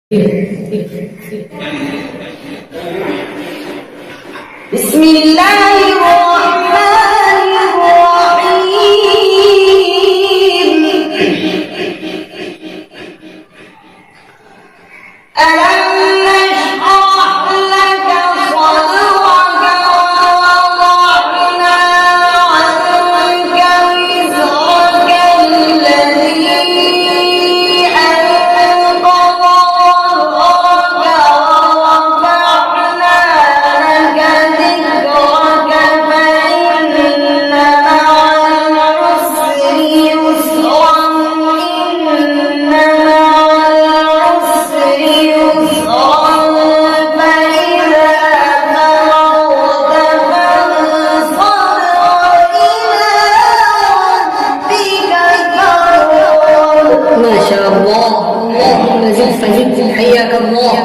بسم الله الرحمن الرحيم. ألم نشرح لك صدرك ووضعنا عنك وزرك الذي أنقض ظهرك ورفعنا لك ذكرك فإن مع العسر يسرا إن مع العسر يسرا فإذا فرغت فانصب وإلى ربك فارغب. ما شاء الله، اللهم زد فزد، حياك الله.